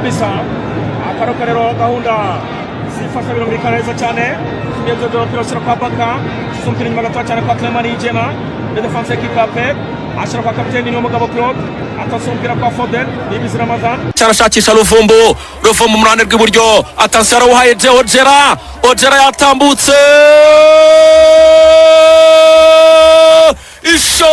kabisa. Akaruka rero gahunda zifasha birumvikana neza cyane. Kimyezo pirosira kwa Baka, sumpira inyuma gato cyane kwa Clement Niyigena. Le defense ekipape ashira kwa kapiteni n'umugabo Claude, atasumpira kwa Foden n'Ibizi Ramazan. Cyarashakisha Ruvumbu mu ruhande rw'iburyo, atansiyo arawuhaye Ojera yatambutse isho